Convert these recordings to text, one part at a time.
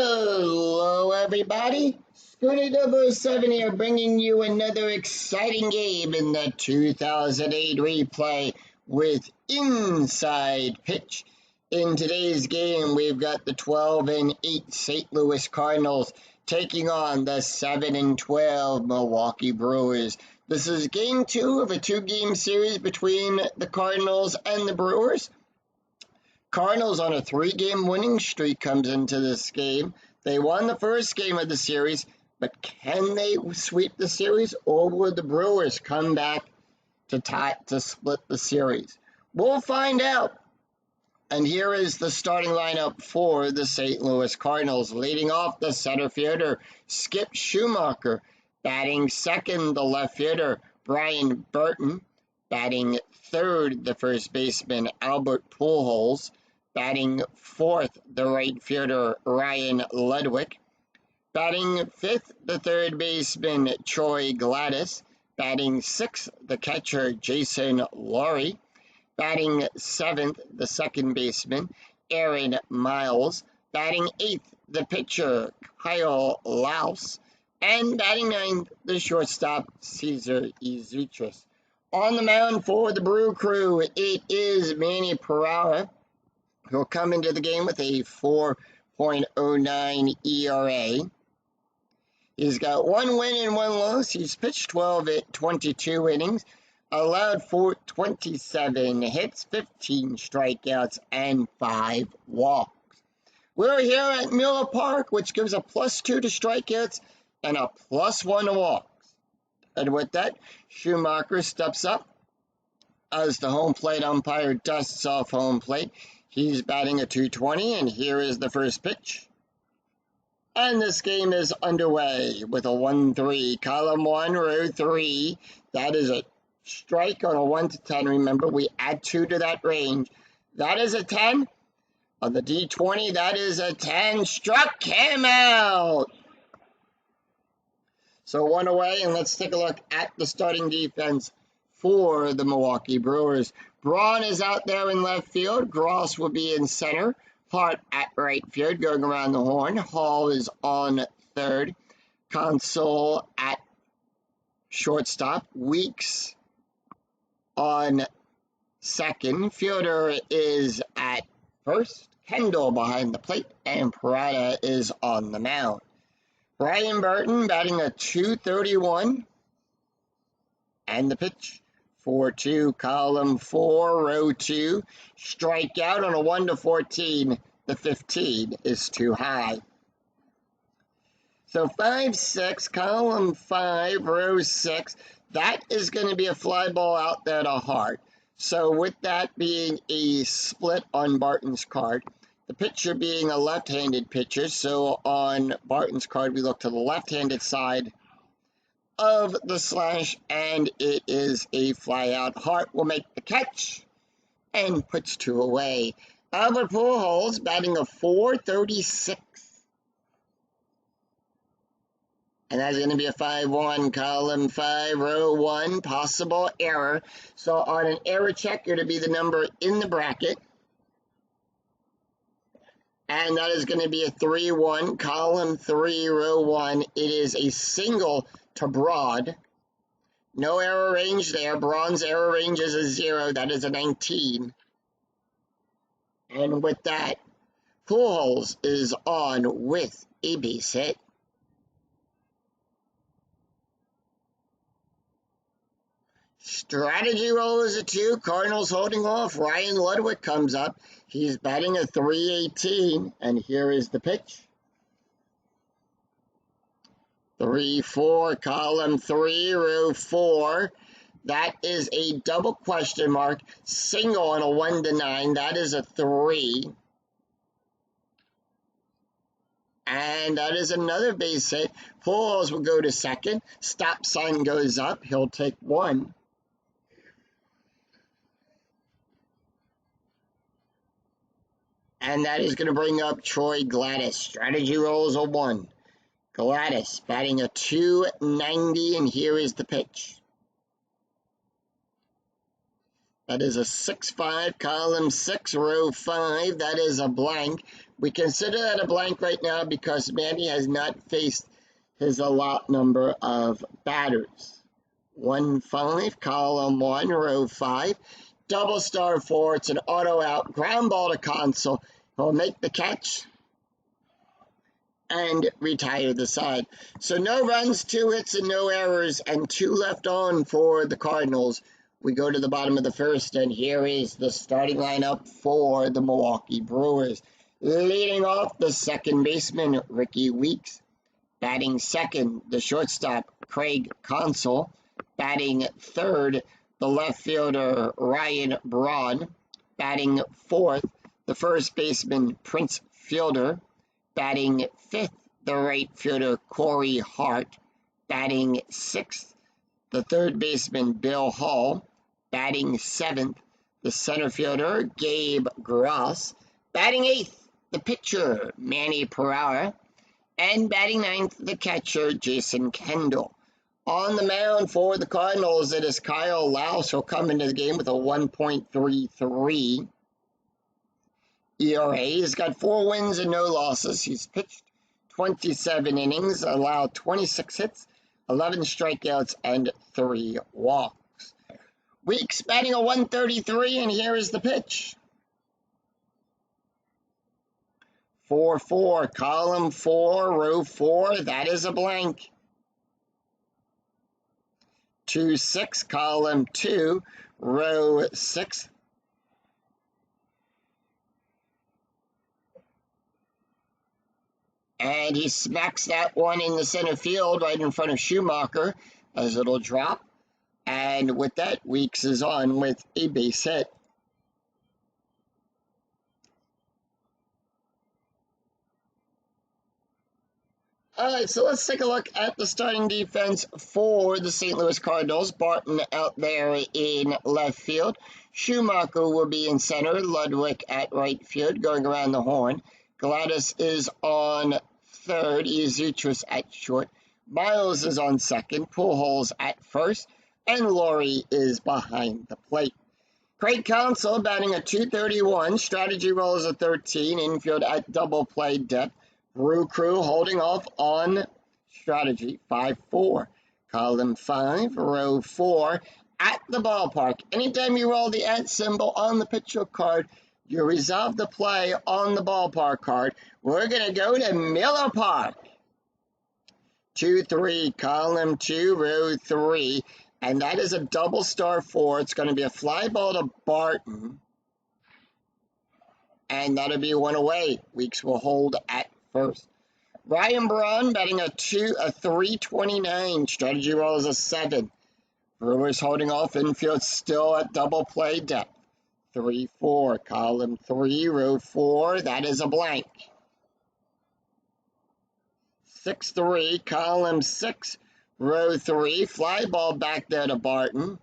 Hello, everybody. Scooter Double 7 here, bringing you another exciting game in the 2008 replay with Inside Pitch. In today's game, we've got the 12-8 St. Louis Cardinals taking on the 7-12 Milwaukee Brewers. This is game 2 of a 2-game series between the Cardinals and the Brewers. Cardinals on a 3-game winning streak comes into this game. They won the first game of the series, but can they sweep the series, or will the Brewers come back to split the series? We'll find out. And here is the starting lineup for the St. Louis Cardinals. Leading off, the center fielder, Skip Schumacher. Batting second, the left fielder, Brian Burton. Batting third, the first baseman, Albert Pujols. Batting fourth, the right fielder, Ryan Ludwig. Batting fifth, the third baseman, Troy Gladys. Batting sixth, the catcher, Jason Lowry. Batting seventh, the second baseman, Aaron Miles. Batting eighth, the pitcher, Kyle Laus. And batting ninth, the shortstop, Cesar Izutris. On the mound for the Brew Crew, it is Manny Pereira. He'll come into the game with a 4.09 ERA. He's got 1 win and 1 loss. He's pitched 12 at 22 innings, allowed 27 hits, 15 strikeouts, and 5 walks. We're here at Miller Park, which gives a +2 to strikeouts and a +1 to walks. And with that, Schumacher steps up as the home plate umpire dusts off home plate. He's batting a .220, and here is the first pitch. And this game is underway with a 1-3. Column 1, row 3. That is a strike on a 1 to 10. Remember, we add 2 to that range. That is a 10. On the D20, that is a 10. Struck him out. So 1 away, and let's take a look at the starting defense for the Milwaukee Brewers. Braun is out there in left field. Gross will be in center. Hart at right field, going around the horn. Hall is on third. Console at shortstop. Weeks on second. Fielder is at first. Kendall behind the plate. And Parada is on the mound. Brian Burton batting a .231. And the pitch. 4-2, column 4, row 2. Strikeout on a 1 to 14. The 15 is too high. So 5-6, column 5, row 6. That is going to be a fly ball out there to Hart. So with that being a split on Barton's card, the pitcher being a left-handed pitcher, so on Barton's card we look to the left-handed side of the slash, and it is a fly out. Hart will make the catch and puts 2 away. Albert Pujols batting a .436. And that's going to be a 5-1, column 5, row 1, possible error. So on an error check, it'll be the number in the bracket. And that is going to be a 3-1, column 3, row 1. It is a single to Broad. No error range there. Braun's error range is a 0. That is a 19. And with that, Pujols is on with a base hit. Strategy roll is a 2. Cardinals holding off. Ryan Ludwig comes up. He's batting a .318. And here is the pitch. 3-4, column 3, row 4. That is a double question mark. Single on a 1 to 9. That is a 3. And that is another base hit. Pujols will go to second. Stop sign goes up. He'll take 1. And that is going to bring up Troy Gladys. Strategy rolls a 1. Gladys batting a .290, and here is the pitch. That is a 6-5, column 6, row 5. That is a blank. We consider that a blank right now because Manny has not faced his allot number of batters. 1-5, column 1, row 5. Double star 4, it's an auto out, ground ball to Console. He'll make the catch and retire the side. So no runs, 2 hits, and no errors, and 2 left on for the Cardinals. We go to the bottom of the first, and here is the starting lineup for the Milwaukee Brewers. Leading off, the second baseman, Ricky Weeks. Batting second, the shortstop, Craig Console. Batting third, the left fielder, Ryan Braun. Batting fourth, the first baseman, Prince Fielder. Batting fifth, the right fielder, Corey Hart. Batting sixth, the third baseman, Bill Hall. Batting seventh, the center fielder, Gabe Gross. Batting eighth, the pitcher, Manny Pereira. And batting ninth, the catcher, Jason Kendall. On the mound for the Cardinals, it is Kyle Laus. He'll come into the game with a 1.33 ERA. He's got 4 wins and no losses. He's pitched 27 innings, allowed 26 hits, 11 strikeouts, and 3 walks. Weeks batting a 133, and here is the pitch. 4-4, column 4, row 4, that is a blank. 2-6, column 2, row 6. And he smacks that one in the center field right in front of Schumacher as it'll drop. And with that, Weeks is on with a base hit. All right, so let's take a look at the starting defense for the St. Louis Cardinals. Barton out there in left field. Schumacher will be in center. Ludwig at right field, going around the horn. Gladys is on third. Iazutris at short. Miles is on second. Pujols at first. And Laurie is behind the plate. Craig Console batting a 231. Strategy roll is a 13. Infield at double play depth. Brew Crew holding off on strategy, 5-4. Column 5, row 4, at the ballpark. Anytime you roll the at symbol on the picture card, you resolve the play on the ballpark card. We're going to go to Miller Park. 2-3, column 2, row 3, and that is a double star 4. It's going to be a fly ball to Barton, and that'll be 1 away. Weeks will hold at first. Ryan Braun batting a 329. Strategy roll is a 7. Brewers holding off. Infield still at double play depth. 3-4. Column 3, row 4. That is a blank. 6-3. Column 6, row 3. Fly ball back there to Barton.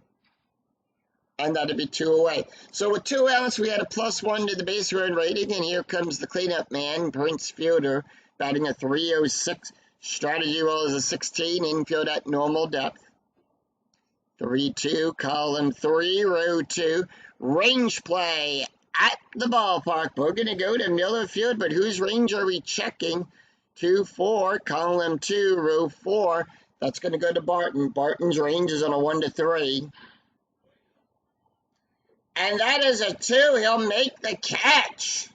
And that'd be 2 away. So with 2 outs, we had a +1 to the base run rating, and here comes the cleanup man, Prince Fielder, batting a 306. Strategy roll is a 16, infield at normal depth. 3-2, column 3, row 2, range play at the ballpark. We're going to go to Miller Field, but whose range are we checking? 2-4, column 2, row 4. That's going to go to Barton. Barton's range is on a 1-3. And that is a 2. He'll make the catch.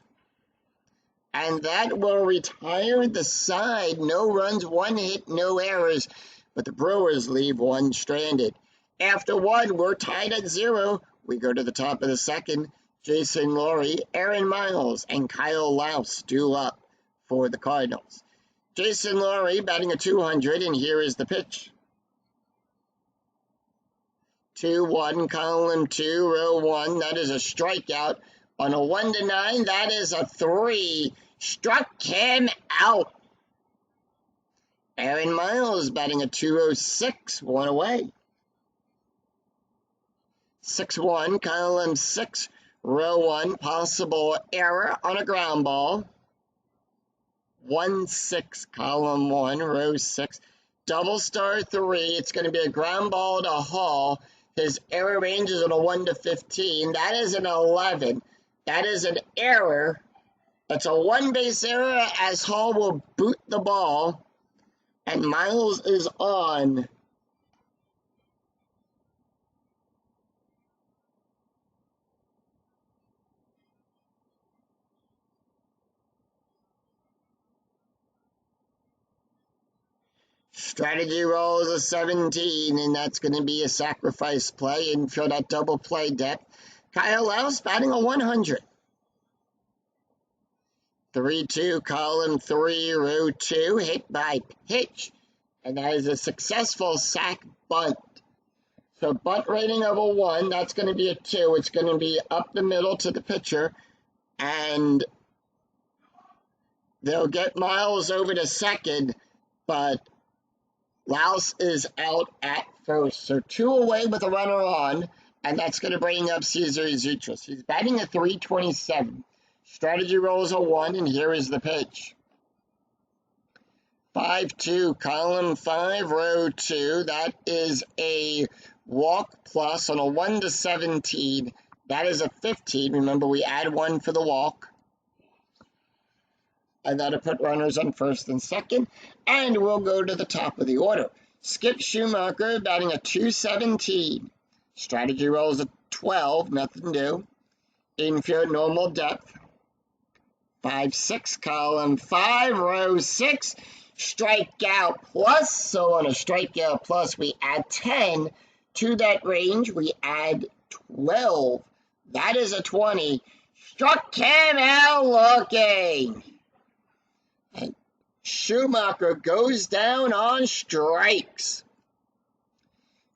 And that will retire the side. No runs, 1 hit, no errors. But the Brewers leave 1 stranded. After 1, we're tied at 0. We go to the top of the second. Jason Laurie, Aaron Miles, and Kyle Laus due up for the Cardinals. Jason Laurie batting a 200, and here is the pitch. 2-1, column 2, row 1. That is a strikeout. On a 1-9, that is a 3. Struck him out. Aaron Miles batting a 206, 1 away. 6-1, column 6, row 1. Possible error on a ground ball. 1-6, column 1, row 6. Double star 3. It's going to be a ground ball to Hall. His error range is on a 1-15. That is an 11. That is an error. It's a one-base error as Hall will boot the ball, and Miles is on. Strategy roll is a 17, and that's going to be a sacrifice play. And for that double play depth, Kyle House batting a 100. 3-2, column 3, row 2, hit by pitch. And that is a successful sac bunt. So bunt rating of a 1, that's going to be a 2. It's going to be up the middle to the pitcher. And they'll get Miles over to second, but Laus is out at first. So 2 away with a runner on, and that's going to bring up Cesar Zutris. He's batting a 327. Strategy rolls a 1, and here is the pitch. 5-2, column 5, row 2. That is a walk plus on a 1-17. That is a 15. Remember, we add 1 for the walk. And that'll put runners on first and second. And we'll go to the top of the order. Skip Schumacher batting a 217. Strategy rolls a 12, nothing new. Infield normal depth. 5-6, column 5, row 6. Strikeout plus. So on a strikeout plus, we add 10 to that range. We add 12. That is a 20. Struck him out looking. And Schumacher goes down on strikes.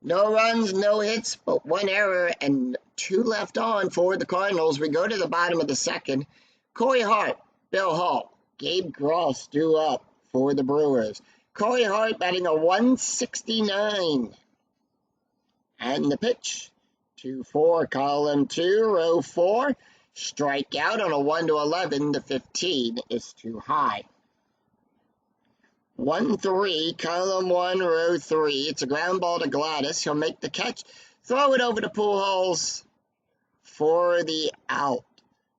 No runs, no hits, but 1 error and 2 left on for the Cardinals. We go to the bottom of the second. Corey Hart, Bill Hall, Gabe Gross due up for the Brewers. Corey Hart batting a 169. And the pitch. 2-4, column 2, row 4. Strikeout on a 1-11. The 15 is too high. 1-3, column 1, row 3. It's a ground ball to Gladys. He'll make the catch. Throw it over to Pujols for the out.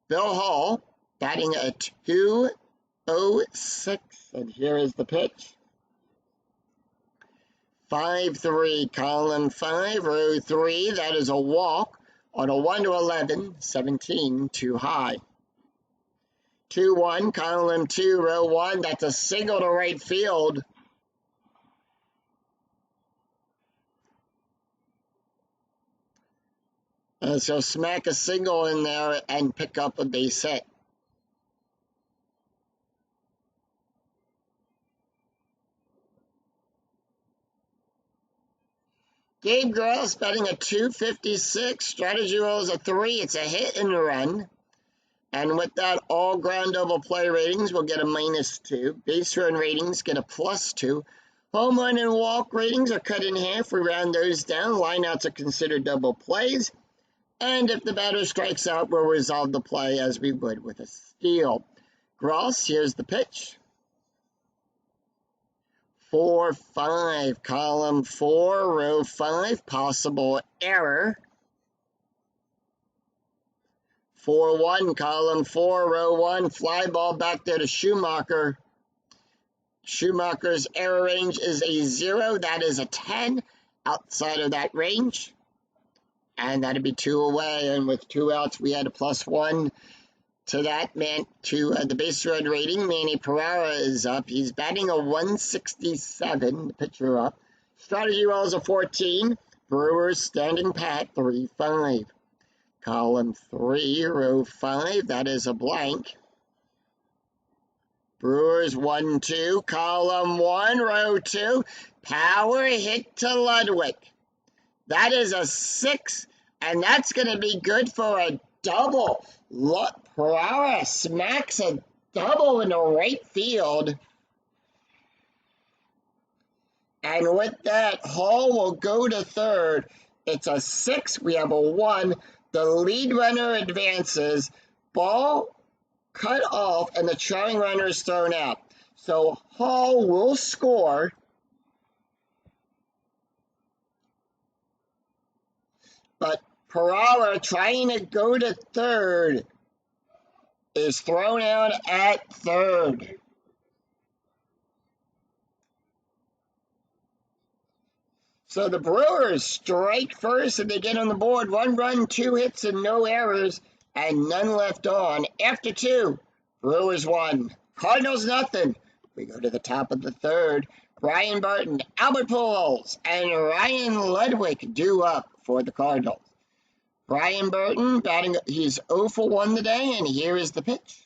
Bill Hall batting a 206. And here is the pitch. 5-3, column 5, row 3. That is a walk on a 1-11. 17 too high. 2-1, column 2, row 1. That's a single to right field. So smack a single in there and pick up a base hit. Gabe Gross batting a 256. Strategy rolls a 3. It's a hit and a run. And with that, all ground double play ratings will get a -2. Base run ratings get a +2. Home run and walk ratings are cut in half. We round those down. Lineouts are considered double plays. And if the batter strikes out, we'll resolve the play as we would with a steal. Gross, here's the pitch. 4-5, column 4, row 5. Possible error. 4-1, column 4, row 1, fly ball back there to Schumacher. Schumacher's error range is a 0. That is a 10 outside of that range. And that'd be 2 away. And with 2 outs, we had a +1 to that man, to the base run rating. Manny Pereira is up. He's batting a 167, the pitcher up. Strategy rolls a 14. Brewers standing pat, 3-5. Column 3, row 5, that is a blank. Brewers 1-2, column 1, row 2. Power hit to Ludwig. That is a 6, and that's going to be good for a double. Pereira smacks a double in the right field. And with that, Hall will go to third. It's a 6. We have a 1. The lead runner advances. Ball cut off, and the trailing runner is thrown out. So Hall will score. But Pereira trying to go to third. is thrown out at third. So the Brewers strike first and they get on the board. 1 run, 2 hits, and no errors, and none left on. After 2, Brewers 1, Cardinals nothing. We go to the top of the third. Brian Burton, Albert Pujols, and Ryan Ludwig due up for the Cardinals. Brian Burton batting, he's 0 for 1 today, and here is the pitch.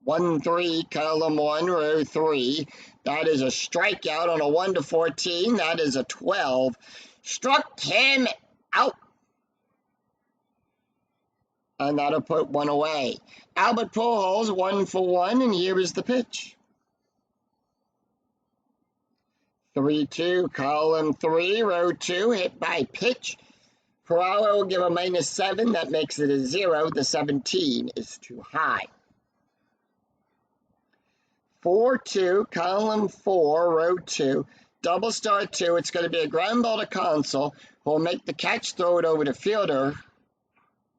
1-3, column 1, row 3. That is a strikeout on a 1-14. That is a 12. Struck him out. And that'll put 1 away. Albert Pujols, 1 for 1, and here is the pitch. 3-2, column 3, row 2, hit by pitch. Peralta will give a -7. That makes it a 0. The 17 is too high. 4-2, column 4, row 2, double star 2. It's going to be a ground ball to Console. We'll make the catch, throw it over to fielder,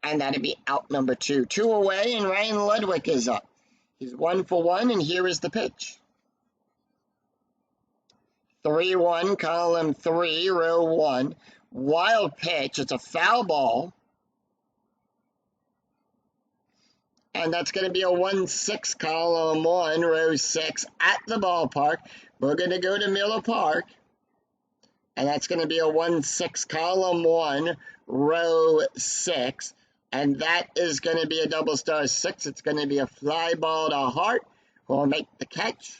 and that'll be out number 2. 2 away, and Ryan Ludwig is up. He's 1 for 1, and here is the pitch. 3-1, column 3, row 1. Wild pitch. It's a foul ball. And that's going to be a 1-6, column 1, row 6 at the ballpark. We're going to go to Miller Park. And that's going to be a 1-6, column 1, row 6. And that is going to be a double star 6. It's going to be a fly ball to Hart, who will make the catch.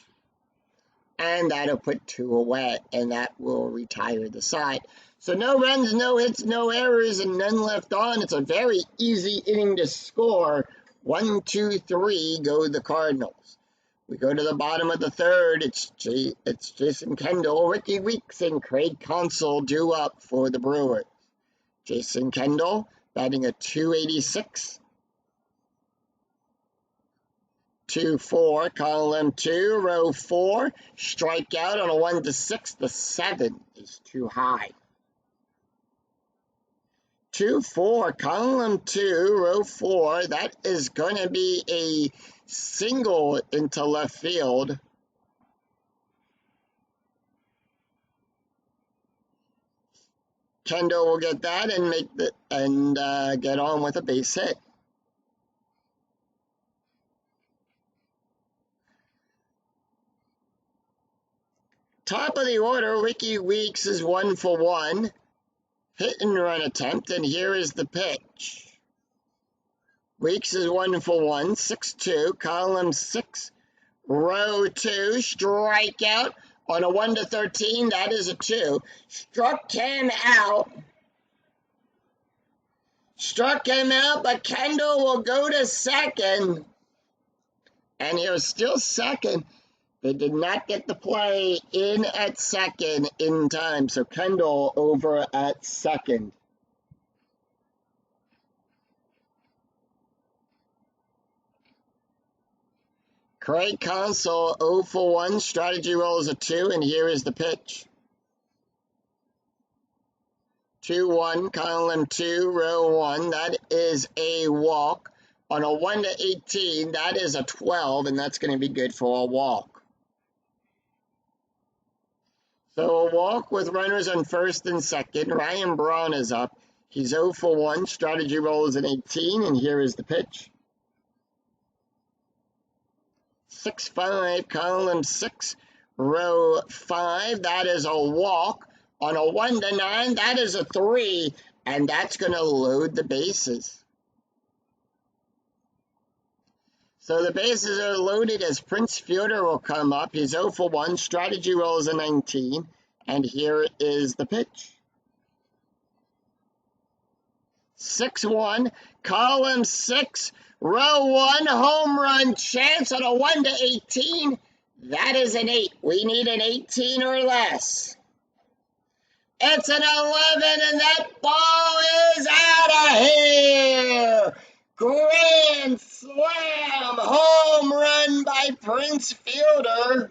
And that'll put 2 away, and that will retire the side. So no runs, no hits, no errors, and none left on. It's a very easy inning to score. 1, 2, 3, go the Cardinals. We go to the bottom of the third. It's Jason Kendall, Ricky Weeks, and Craig Console due up for the Brewers. Jason Kendall batting a .286. 2-4, column 2, row 4. Strikeout on a 1-6. The 7 is too high. 2-4, column 2, row 4. That is going to be a single into left field. Kendall will get that and get on with a base hit. Top of the order, Ricky Weeks is 1 for 1. Hit and run attempt, and here is the pitch. Weeks is 1 for 1, 6-2, column 6, row 2, strikeout on a 1-13, that is a 2. Struck him out, but Kendall will go to second, and he was still second. They did not get the play in at second in time, so Kendall over at second. Craig Console 0 for 1, strategy roll is a 2, and here is the pitch. 2-1, column 2, row 1, that is a walk. On a 1-18, that is a 12, and that's going to be good for a walk. So a walk with runners on first and second. Ryan Braun is up. He's 0 for 1. Strategy roll is an 18, and here is the pitch. 6-5, column 6, row 5. That is a walk. On a 1-9, that is a 3, and that's going to load the bases. So the bases are loaded as Prince Fielder will come up. He's 0 for 1. Strategy roll is a 19. And here is the pitch. 6-1. Column 6. Row 1. Home run chance on a 1-18. That is an 8. We need an 18 or less. It's an 11, and that ball is out of here. Grand slam home run by Prince Fielder.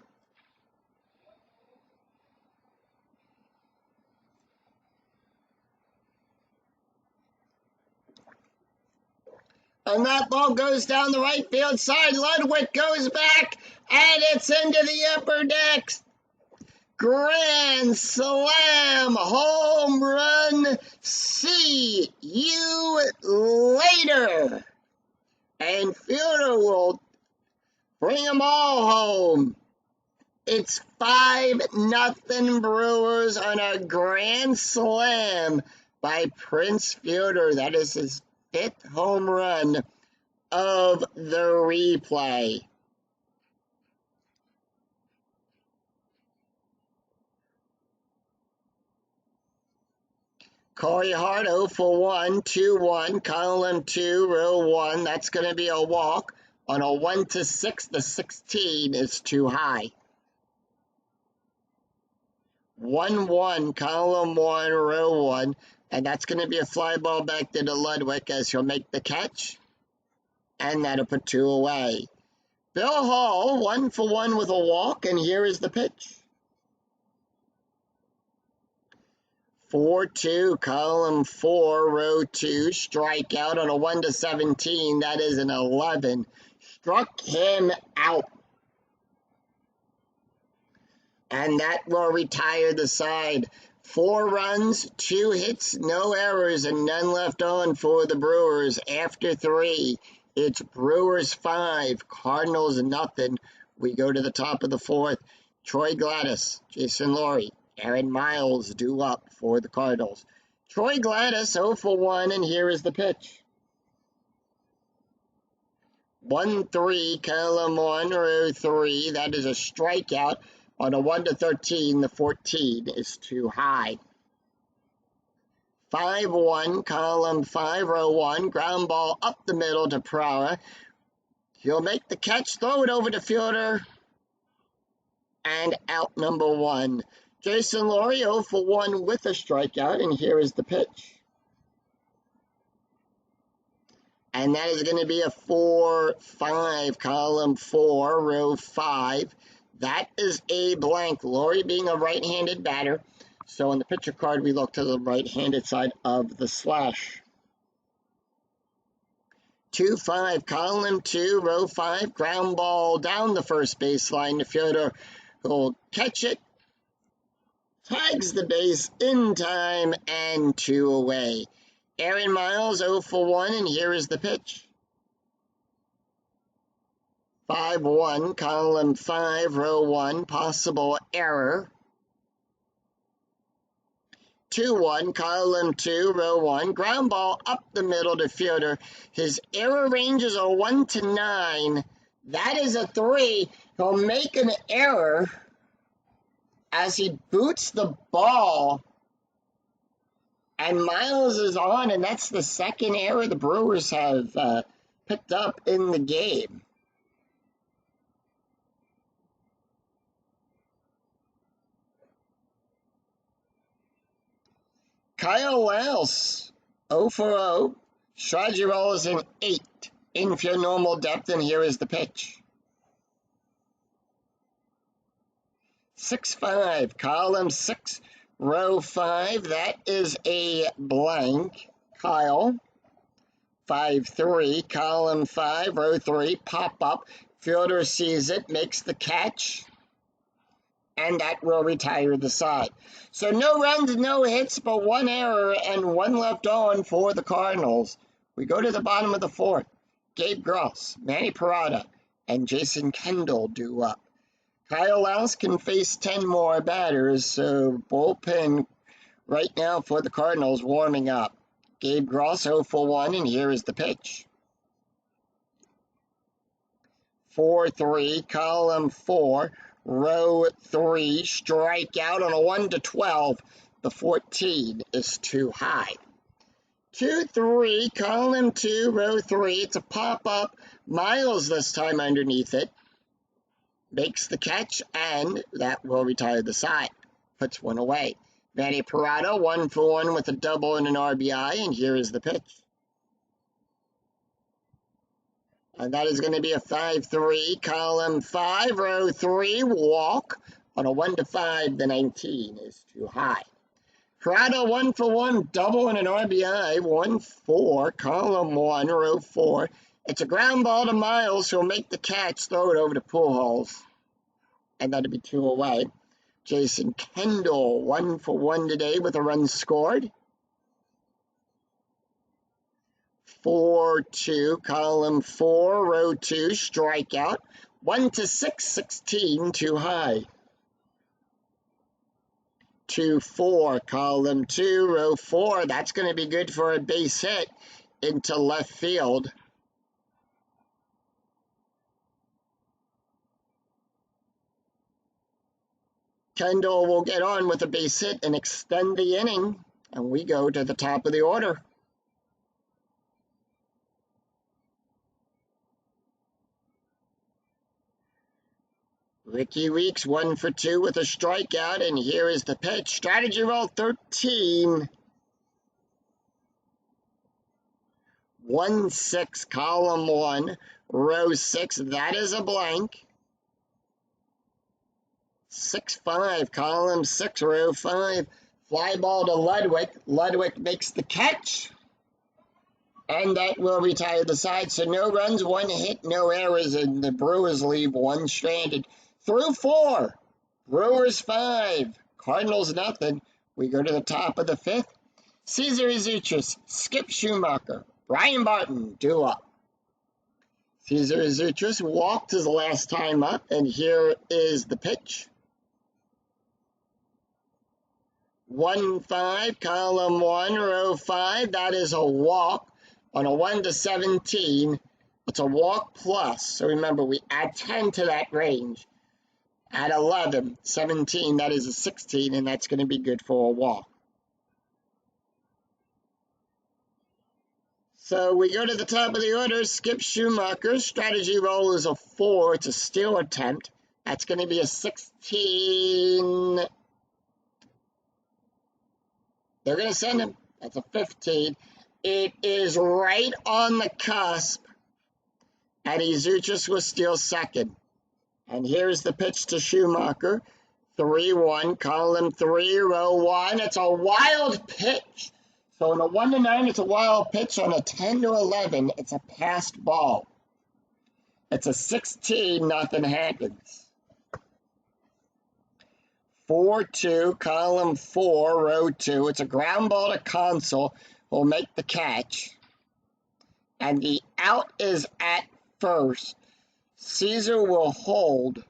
And that ball goes down the right field side. Ludwig goes back, and it's into the upper decks. Grand slam, home run. See you later. And Fielder will bring them all home. It's 5-0 Brewers on a grand slam by Prince Fielder. That is his 5th home run of the replay. Corey Hart 0 for 1, 2-1, column 2, row 1. That's going to be a walk. On a 1-6, the 16 is too high. 1-1, column 1, row 1. And that's going to be a fly ball back to Ludwig as he'll make the catch. And that'll put 2 away. Bill Hall, 1 for 1 with a walk, and here is the pitch. 4-2, column 4, row 2, strikeout on a 1-17. That is an 11. Struck him out. And that will retire the side. 4 runs, 2 hits, no errors, and none left on for the Brewers. After 3, it's Brewers 5, Cardinals 0. We go to the top of the 4th. Troy Gladys, Jason Laurie, Aaron Miles due up for the Cardinals. Troy Gladys 0 for 1, and here is the pitch. 1-3, column 1, row 3. That is a strikeout. On a 1-13, the 14 is too high. 5-1, column 5, row 1. Ground ball up the middle to Prower. He'll make the catch, throw it over to Fielder. And out number 1. Jason Laurie 0 for 1 with a strikeout, and here is the pitch. And that is going to be a 4-5, column 4, row 5. That is a blank. Laurie being a right-handed batter. So on the pitcher card, we look to the right-handed side of the slash. 2-5, column 2, row 5. Ground ball down the first baseline. The fielder will catch it. Tags the base in time, and 2 away. Aaron Miles 0 for 1, and here is the pitch. 5-1, column 5, row 1, possible error. 2-1, column 2, row 1, ground ball up the middle to Fielder. His error ranges are 1 to 9. That is a 3. He'll make an error as he boots the ball. And Miles is on, and that's the second error the Brewers have picked up in the game. Kyle Wells, 0 for 0. Shadurell is an 8. Infield normal depth, and here is the pitch. 6-5, column 6, row 5. That is a blank. Kyle. 5-3, column 5, row 3, pop up. Fielder sees it, makes the catch. And that will retire the side. So no runs, no hits, but 1 error and 1 left on for the Cardinals. We go to the bottom of the 4th. Gabe Gross, Manny Parada, and Jason Kendall due up. Kyle Laus can face 10 more batters, so bullpen right now for the Cardinals warming up. Gabe Gross 0 for 1, and here is the pitch. 4-3, column 4. Row 3, strikeout on a 1-12. The 14 is too high. 2-3, column 2, row 3. It's a pop-up. Miles this time underneath it. Makes the catch, and that will retire the side. Puts 1 away. Manny Parada, 1 for 1 with a double and an RBI, and here is the pitch. And that is going to be a 5-3, column 5, row 3, walk. On a 1-5, the 19 is too high. Prado 1-for-1, double and an RBI, 1-4, column 1, row 4. It's a ground ball to Miles, who'll make the catch, throw it over to Pujols, and that'll be 2 away. Jason Kendall, 1-for-1 today with a run scored. 4-2, column 4, row 2, strikeout. 1-6, 16, too high. 2-4, column 2, row 4. That's going to be good for a base hit into left field. Kendall will get on with a base hit and extend the inning, and we go to the top of the order. Ricky Weeks 1-for-2 with a strikeout, and here is the pitch. Strategy roll 13. 1-6, column 1, row 6. That is a blank. 6-5, column 6, row 5. Fly ball to Ludwig. Ludwig makes the catch. And that will retire the side. So no runs, 1 hit, no errors, and the Brewers leave 1 stranded. Through 4. Brewers 5. Cardinals nothing. We go to the top of the 5th. Cesar Azuchis, Skip Schumacher, Brian Barton due up. Cesar Azuchis walked his last time up, and here is the pitch. 1-5, column 1, row 5. That is a walk on a 1-17. It's a walk plus. So remember, we add 10 to that range. At 11, 17, that is a 16, and that's going to be good for a walk. So we go to the top of the order. Skip Schumacher. Strategy roll is a 4. It's a steal attempt. That's going to be a 16. They're going to send him. That's a 15. It is right on the cusp. And Azuchis will steal second. And here's the pitch to Schumacher. 3-1, column 3, row 1. It's a wild pitch. So on a 1-9, it's a wild pitch. On a 10-11, it's a passed ball. It's a 16, nothing happens. 4-2, column 4, row 2. It's a ground ball to Console. Will make the catch. And the out is at first. Caesar will hold.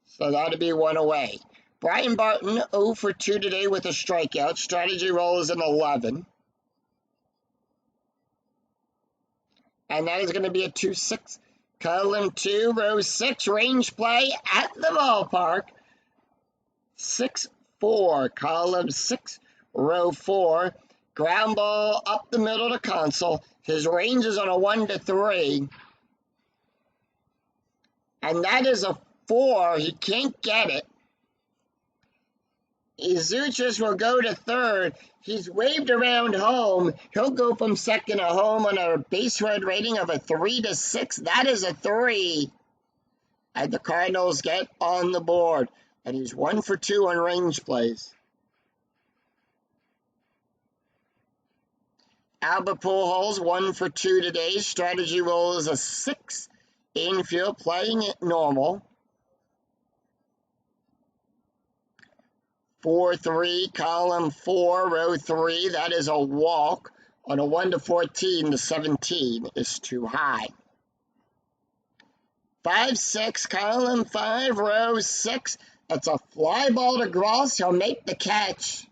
So that'll be 1 away. Brian Barton, 0-for-2 today with a strikeout. Strategy roll is an 11. And that is going to be a 2-6. Column 2, row 6. Range play at the ballpark. 6-4. Column 6, row 4. Ground ball up the middle to Console. His range is on a 1-3. And that is a 4. He can't get it. Azuchis will go to third. He's waved around home. He'll go from second to home on a base run rating of a 3-6. That is a 3. And the Cardinals get on the board. And he's 1-for-2 on range plays. Albert Pujols, 1-for-2 today. Strategy roll is a 6. Infield playing it normal. 4-3, column 4, row 3. That is a walk. On a 1-14, the 17 is too high. 5-6, column 5, row 6. That's a fly ball to Gross. He'll make the catch.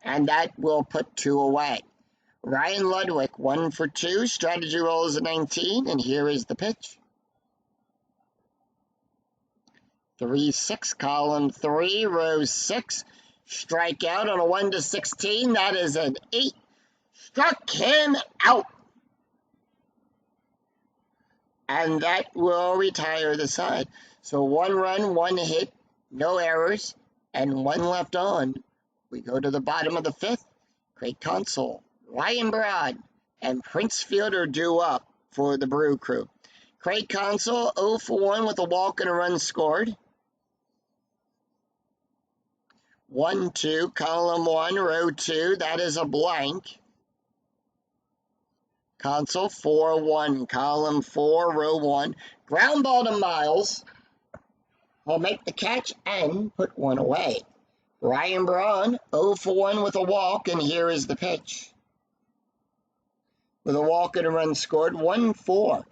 And that will put 2 away. Ryan Ludwig, 1-for-2. Strategy roll is a 19. And here is the pitch. 3-6, column 3, row 6. Strikeout on a 1-16. That is an 8. Struck him out. And that will retire the side. So 1 run, 1 hit, no errors, and 1 left on. We go to the bottom of the 5th. Craig Console, Ryan Broad, and Prince Fielder due up for the Brew Crew. Craig Console, 0-for-1 with a walk and a run scored. 1-2, column 1, row 2. That is a blank. Console 4-1, column 4, row 1. Ground ball to Miles. He'll make the catch and put one away. Ryan Braun, 0 for 1 with a walk, and here is the pitch. With a walk and a run scored, 1-4.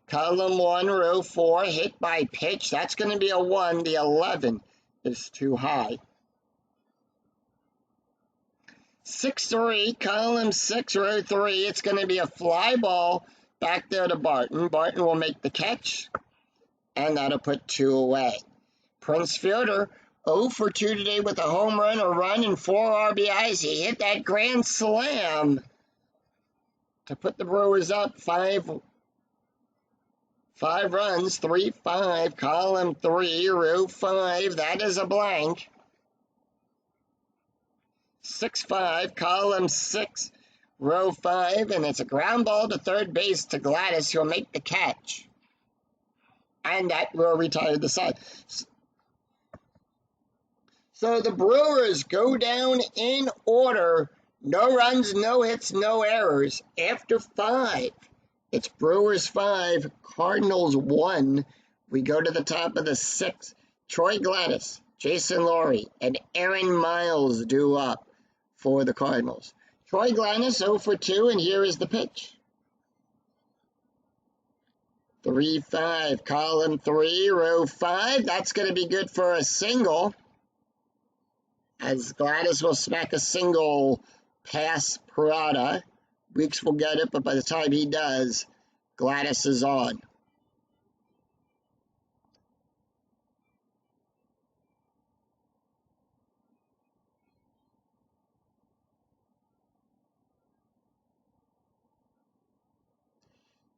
Column 1, row 4, hit by pitch. That's going to be a 1. The 11 is too high. 6-3, column 6, row 3. It's going to be a fly ball back there to Barton. Barton will make the catch, and that'll put 2 away. Prince Fielder, 0 for 2 today with a home run, a run, and 4 RBIs. He hit that grand slam to put the Brewers up 5 runs, 3-5, column 3, row 5. That is a blank. 6-5, column 6, row 5, and it's a ground ball to third base to Gladys, who'll make the catch. And that will retire the side. So the Brewers go down in order. No runs, no hits, no errors. After 5, it's Brewers 5, Cardinals 1. We go to the top of the 6. Troy Gladys, Jason Laurie, and Aaron Miles due up for the Cardinals. Troy Gladys 0 for 2, and here is the pitch. 3-5, column 3, row 5. That's going to be good for a single, as Gladys will smack a single past Parada. Weeks will get it, but by the time he does, Gladys is on.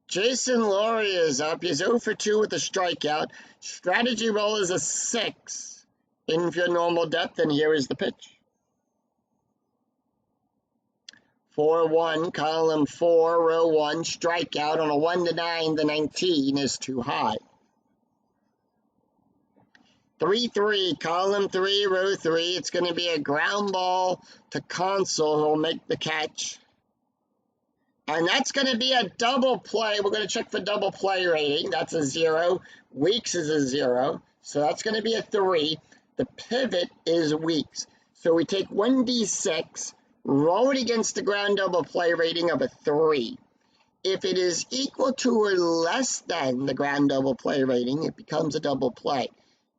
Jason Laurie is up. He's 0 for 2 with a strikeout. Strategy roll is a 6. Infield normal depth, and here is the pitch. 4-1, column 4, row 1, strikeout on a 1-9. The 19 is too high. 3-3, column 3, row 3. It's going to be a ground ball to Console, who'll make the catch. And that's going to be a double play. We're going to check for double play rating. That's a 0. Weeks is a 0. So that's going to be a 3. The pivot is Weeks. So we take 1d6, roll it against the ground double play rating of a 3. If it is equal to or less than the ground double play rating, it becomes a double play.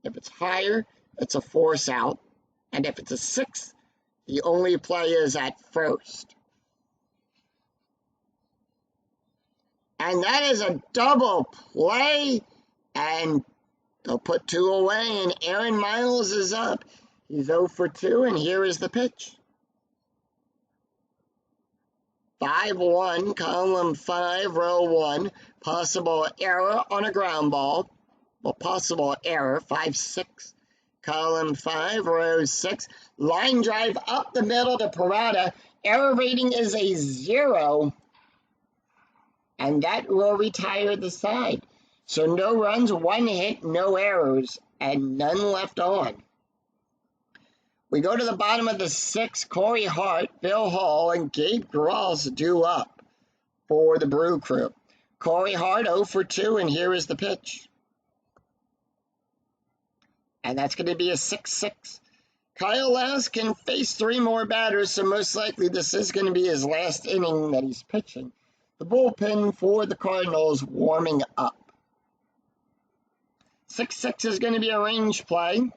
If it's higher, it's a force out. And if it's a 6, the only play is at first. And that is a double play, and they'll put 2 away, and Aaron Miles is up. He's 0 for 2, and here is the pitch. 5-1, column 5, row 1. Possible error on a ground ball. Well, possible error, 5-6. Column 5, row 6. Line drive up the middle to Parada. Error rating is a 0. And that will retire the side. So no runs, 1 hit, no errors, and none left on. We go to the bottom of the 6. Corey Hart, Bill Hall, and Gabe Gross due up for the Brew Crew. Corey Hart 0 for 2, and here is the pitch. And that's going to be a 6-6. Kyle Last can face 3 more batters, so most likely this is going to be his last inning that he's pitching. The bullpen for the Cardinals warming up. 6-6 is going to be a range play.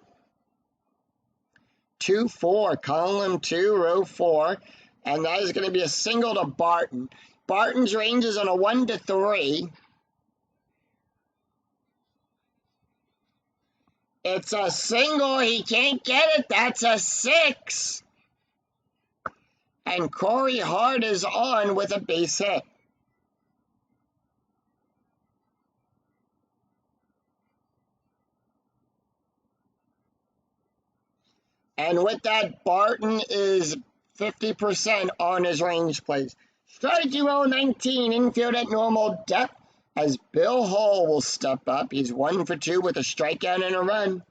2-4, column 2, row 4. And that is going to be a single to Barton. Barton's range is on a 1-3. It's a single. He can't get it. That's a 6. And Corey Hart is on with a base hit. And with that, Barton is 50% on his range plays. Strategy roll 19, infield at normal depth, as Bill Hall will step up. He's 1 for 2 with a strikeout and a run.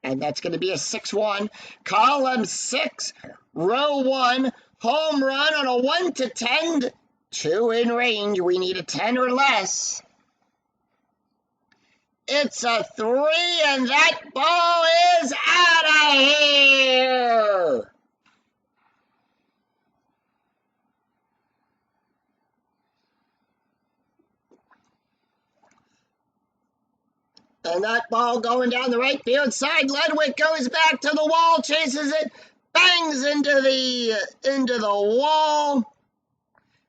And that's going to be a 6-1. Column 6, row 1, home run on a 1 to 10. 2 in range. We need a 10 or less. It's a 3, and that ball is out of here. And that ball going down the right field side. Ludwig goes back to the wall, chases it, bangs into the wall.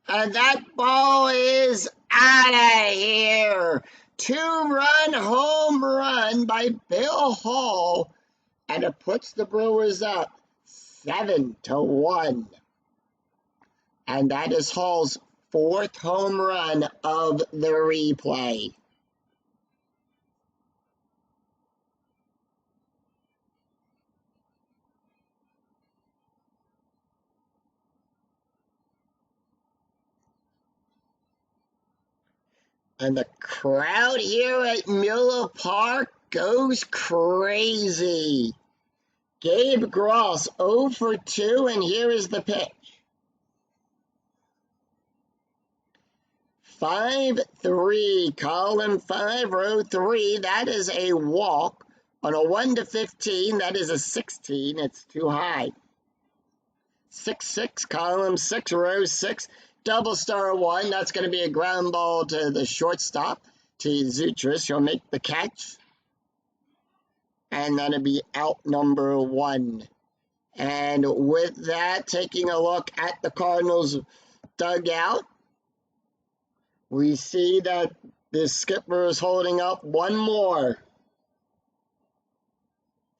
And that ball is out of here. 2-run home run by Bill Hall. And it puts the Brewers up 7-1. And that is Hall's 4th home run of the replay. And the crowd here at Miller Park goes crazy. Gabe Gross 0 for 2, and here is the pitch. 5-3, column 5, row 3. That is a walk. On a 1 to 15, that is a 16. It's too high. 6-6, column 6, row 6. Double star 1. That's going to be a ground ball to the shortstop, to Zoutris. He'll make the catch. And that'll be out number 1. And with that, taking a look at the Cardinals dugout, we see that the skipper is holding up one more.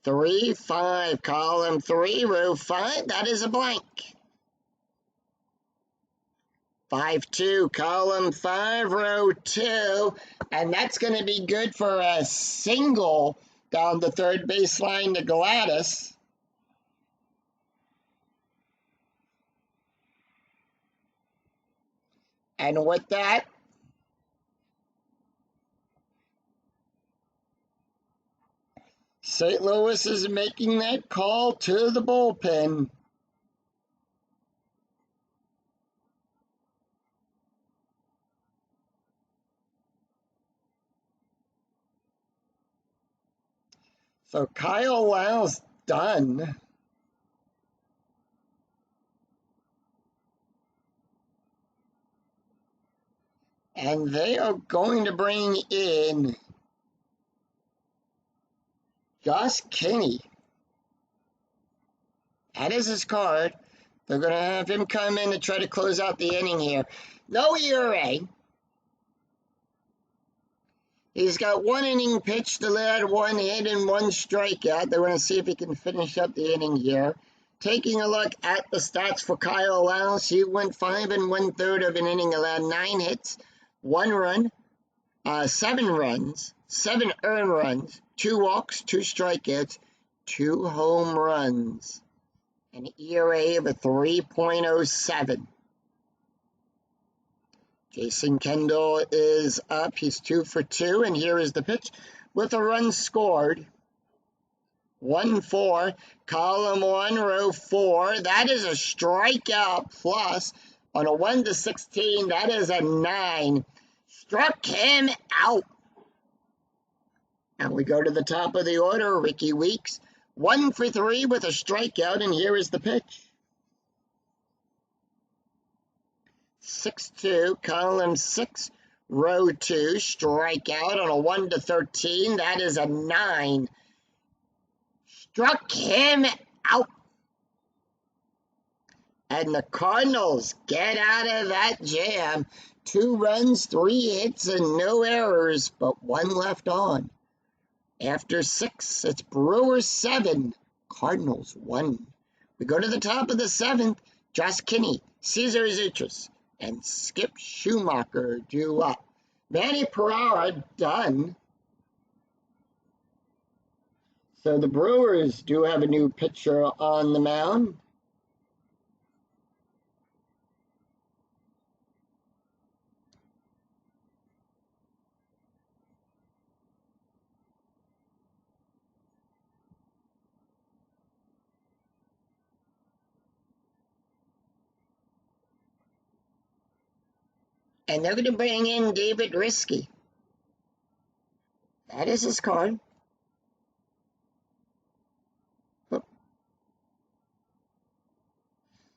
3-5, column 3, row 5. That is a blank. 5-2, column 5, row 2. And that's going to be good for a single down the third baseline to Gladys. And with that, St. Louis is making that call to the bullpen. So Kyle Lau's done. And they are going to bring in Josh Kinney. That is his card. They're going to have him come in to try to close out the inning here. No ERA. He's got 1 inning pitched, allowed 1 hit and 1 strikeout. They're going to see if he can finish up the inning here. Taking a look at the stats for Kyle Lau, he went 5 1/3 of an inning, allowed 9 hits, 1 run, 7 runs, 7 earned runs, 2 walks, 2 strikeouts, 2 home runs, an ERA of a 3.07. Jason Kendall is up. He's 2 for 2, and here is the pitch with a run scored. 1-4, column 1, row 4. That is a strikeout plus. On a 1 to 16, that is a 9. Struck him out. And we go to the top of the order. Ricky Weeks, 1 for 3 with a strikeout, and here is the pitch. 6-2, column 6, row 2, strikeout on a 1 to 13. That is a 9. Struck him out. And the Cardinals get out of that jam. 2 runs, 3 hits, and no errors, but 1 left on. After 6, it's Brewers 7, Cardinals 1. We go to the top of the 7th. Josh Kinney, Cesar Zoutris, and Skip Schumacher due up. Manny Pereira done. So the Brewers do have a new pitcher on the mound. And they're going to bring in David Risky. That is his card.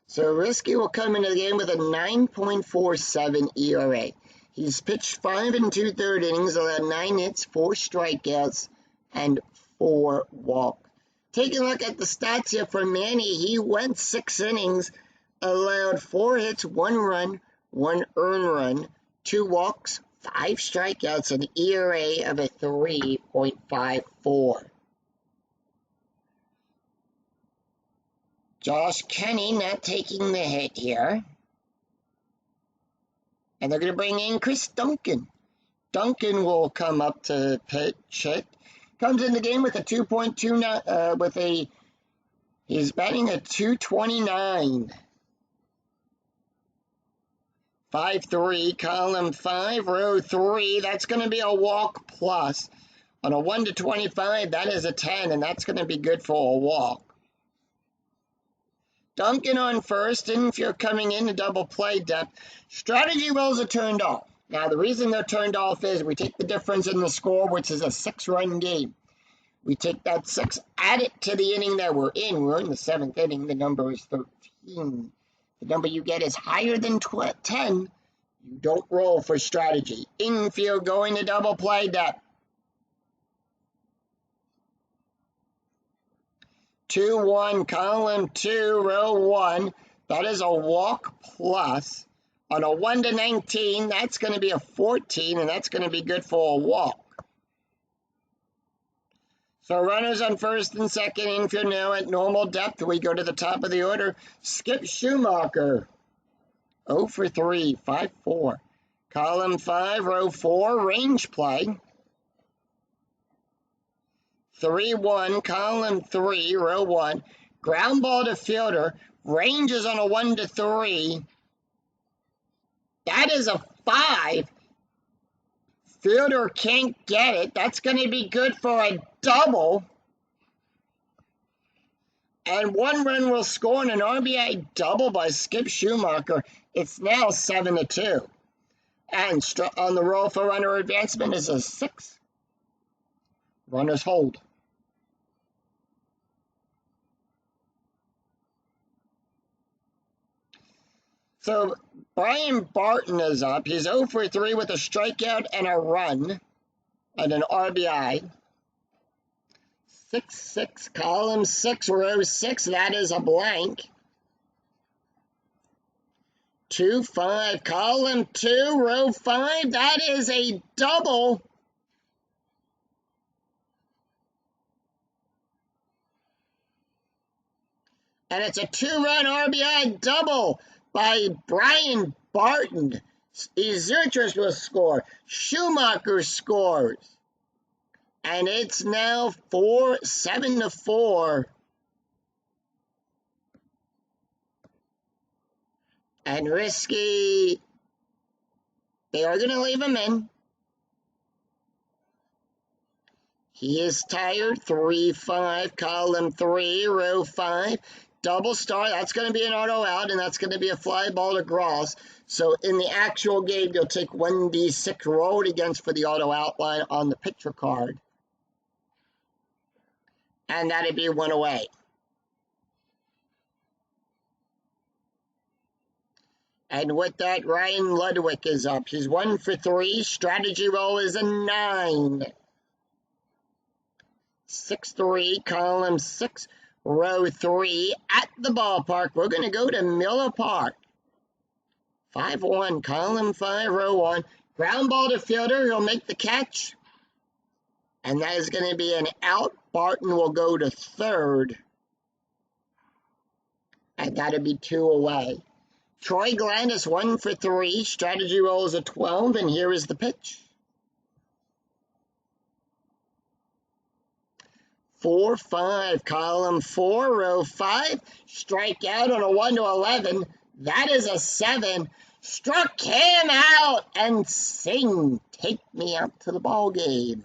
So Risky will come into the game with a 9.47 ERA. He's pitched 5 2/3 innings, allowed 9 hits, 4 strikeouts, and 4 walks. Taking a look at the stats here for Manny, he went 6 innings, allowed 4 hits, 1 run, 1 earned run, 2 walks, 5 strikeouts, an ERA of a 3.54. Josh Kenny not taking the hit here. And they're going to bring in Chris Duncan. Duncan will come up to pitch it. Comes in the game with a 2.29, he's batting a 229. 5-3, column 5, row 3. That's going to be a walk plus. On a 1 to 25, that is a 10, and that's going to be good for a walk. Duncan on first, and if you're coming in to double play depth, strategy rolls are turned off. Now, the reason they're turned off is we take the difference in the score, which is a 6-run game. We take that 6, add it to the inning that we're in. We're in the 7th inning. The number is 13. The number you get is higher than 10. You don't roll for strategy. Infield going to double play depth. 2-1, column 2, row 1. That is a walk plus. On a 1 to 19, that's going to be a 14, and that's going to be good for a walk. So runners on first and second, infield now at normal depth. We go to the top of the order. Skip Schumacher. 0 for 3, 5-4. Column 5, row 4, range play. 3-1, column 3, row 1. Ground ball to fielder. Ranges on a 1 to 3. That is a 5. Fielder can't get it. That's going to be good for a double. And 1 run will score in an RBI double by Skip Schumacher. It's now 7-2. And on the roll for runner advancement is a 6. Runners hold. So Brian Barton is up. He's 0 for 3 with a strikeout and a run and an RBI. 6-6, column 6, row 6. That is a blank. 2-5, column 2, row 5. That is a double. And it's a 2-run RBI double by Brian Barton. Ezertris will score. Schumacher scores. And it's now 7-4. And Risky, they are going to leave him in. He is tired. 3-5, column 3, row 5. Double star, that's going to be an auto out, and that's going to be a fly ball to Gross. So in the actual game, you'll take 1d6 rolled against for the auto outline on the pitcher card. And that'd be 1 away. And with that, Ryan Ludwig is up. He's 1 for 3. Strategy roll is a 9. 6-3, column 6, row 3. At the ballpark, we're going to go to Miller Park. 5-1, column 5, row 1. Ground ball to fielder. He'll make the catch. And that is going to be an out. Barton will go to third. And that'll be 2 away. Troy Gladys 1 for 3. Strategy roll is a 12. And here is the pitch. 4-5, column 4, row 5. Strike out on a 1 to 11. That is a 7. Struck him out and sing. Take me out to the ball game.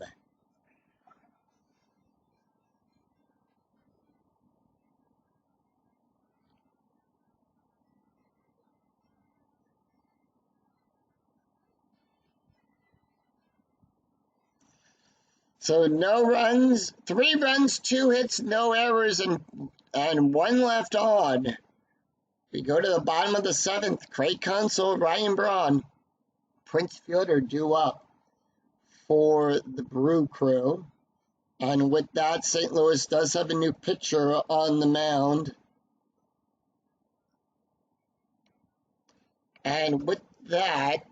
So no runs, 3 runs, 2 hits, no errors, and 1 left on. We go to the bottom of the 7th. Craig Counsell, Ryan Braun, Prince Fielder due up for the Brew Crew. And with that, St. Louis does have a new pitcher on the mound. And with that,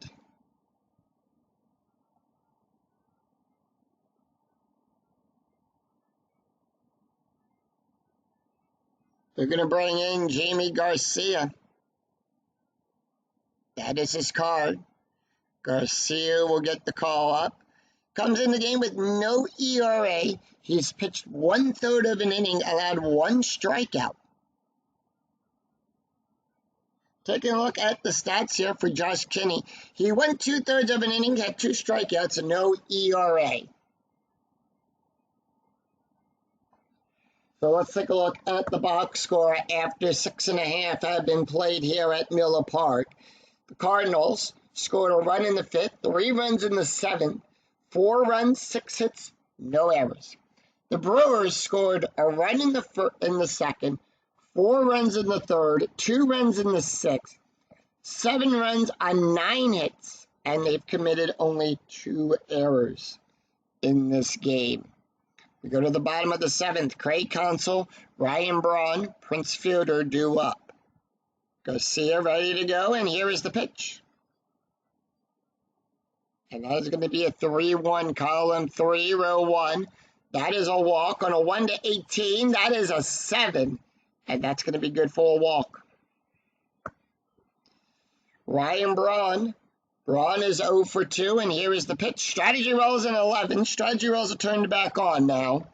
they're going to bring in Jamie Garcia. That is his card. Garcia will get the call up. Comes in the game with no ERA. He's pitched 1/3 of an inning, allowed 1 strikeout. Taking a look at the stats here for Josh Kinney. He went 2/3 of an inning, had 2 strikeouts, and no ERA. So let's take a look at the box score after 6.5 have been played here at Miller Park. The Cardinals scored a run in the 5th, 3 runs in the 7th, 4 runs, 6 hits, no errors. The Brewers scored a run in the 2nd, 4 runs in the 3rd, 2 runs in the 6th, 7 runs on 9 hits, and they've committed only 2 errors in this game. We go to the bottom of the 7th. Craig Counsell, Ryan Braun, Prince Fielder due up. Garcia ready to go, and here is the pitch. And that is going to be a 3-1, column 3, row 1. That is a walk on a 1-18. That is a 7, and that's going to be good for a walk. Ryan Braun. Braun is 0 for 2, and here is the pitch. Strategy rolls an 11. Strategy rolls are turned back on now.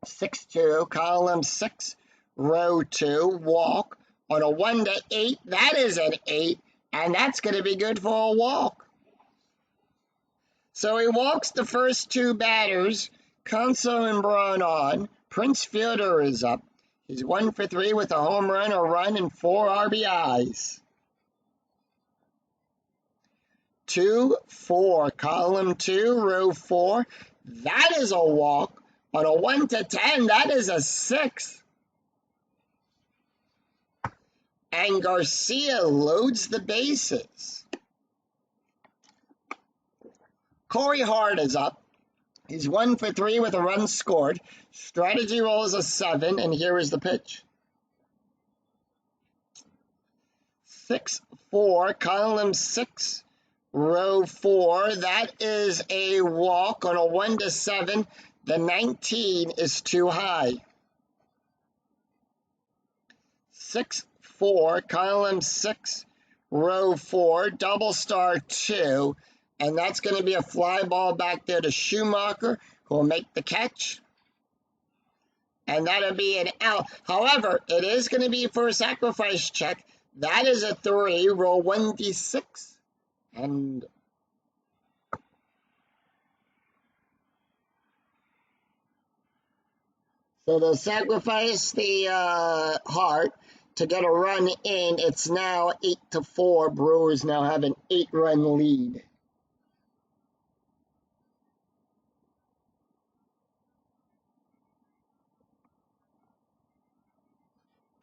6-2, column 6, row 2, walk on a 1-8. That is an 8, and that's going to be good for a walk. So he walks the first 2 batters, Counsell and Braun on. Prince Fielder is up. He's 1 for 3 with a home run, a run, and 4 RBIs. 2-4, column 2, row 4. That is a walk on a 1-10. That is a 6. And Garcia loads the bases. Corey Hart is up. He's 1 for 3 with a run scored. Strategy roll is a 7, and here is the pitch. 6-4, column 6, row 4. That is a walk on a 1-7. The 19 is too high. 6-4, column 6, row 4, double star 2. And that's going to be a fly ball back there to Schumacher, who will make the catch. And that'll be an out. However, it is going to be for a sacrifice check. That is a 3, roll 1d6. And so they'll sacrifice the Hart to get a run in. It's now 8-4. Brewers now have an 8-run lead.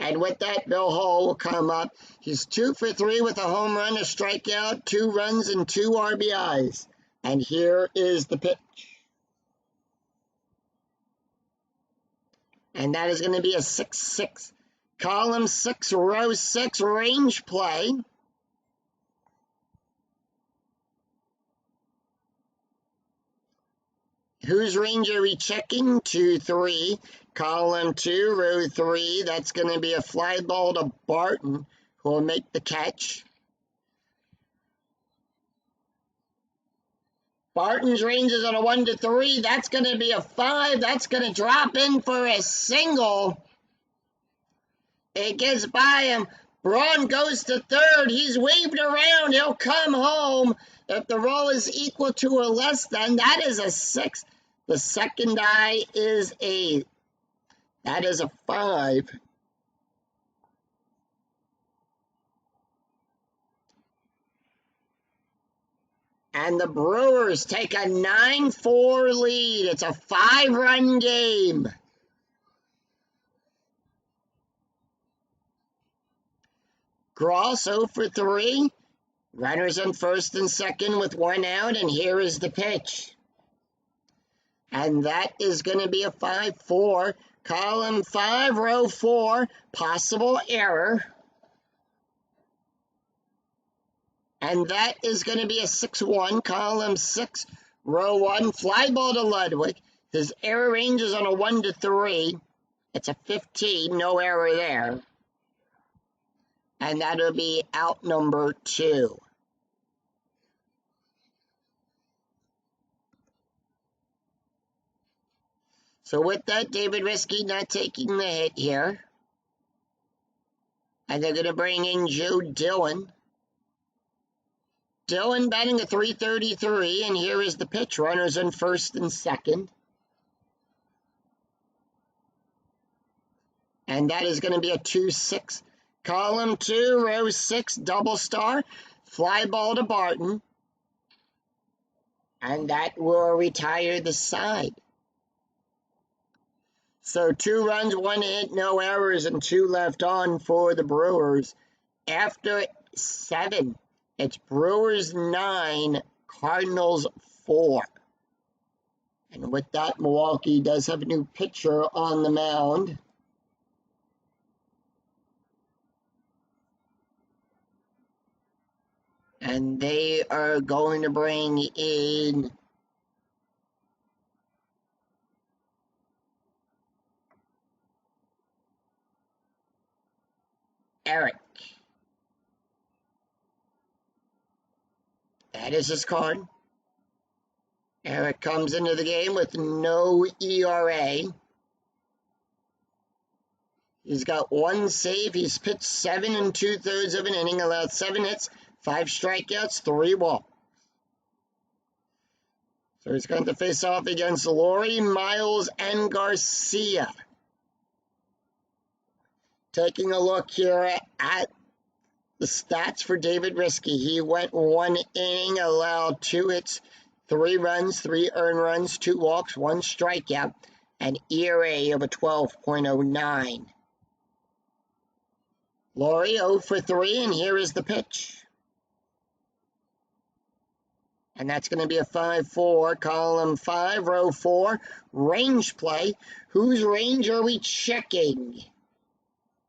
And with that, Bill Hall will come up. He's 2 for 3 with a home run, a strikeout, 2 runs, and 2 RBIs. And here is the pitch. And that is going to be a 6-6. Column 6, row 6, range play. Whose range are we checking? 2-3. Column 2, row 3. That's going to be a fly ball to Barton, who will make the catch. Barton's range is on a 1-3. That's going to be a 5. That's going to drop in for a single. It gets by him. Braun goes to third. He's waved around. He'll come home. If the roll is equal to or less than, that is a 6. The second die is a, that is a 5. And the Brewers take a 9-4 lead. It's a 5-run game. Gross 0 for 3. Runners on first and second with 1 out, and here is the pitch. And that is going to be a 5-4. Column 5, row 4, possible error. And that is going to be a 6-1. Column 6, row 1, fly ball to Ludwig. His error range is on a 1 to 3. It's a 15, no error there. And that'll be out number 2. So with that, David Risky not taking the hit here. And they're going to bring in Joe Dillon. Dillon batting a .333, and here is the pitch. Runners on first and second. And that is going to be a 2-6. Column 2, row 6, double star. Fly ball to Barton. And that will retire the side. So 2 runs, 1 hit, no errors, and 2 left on for the Brewers. After 7, it's Brewers 9, Cardinals 4. And with that, Milwaukee does have a new pitcher on the mound. And they are going to bring in Eric. That is his card. Eric comes into the game with no ERA. He's got 1 save. He's pitched 7 2/3 of an inning, allowed 7 hits, 5 strikeouts, 3 walks. So he's going to face off against Laurie, Miles, and Garcia. Taking a look here at the stats for David Risky. He went 1 inning, allowed 2 hits, 3 runs, 3 earned runs, 2 walks, 1 strikeout, an ERA of a 12.09. Laurie 0 for 3, and here is the pitch. And that's going to be a 5-4, column 5, row 4, range play. Whose range are we checking?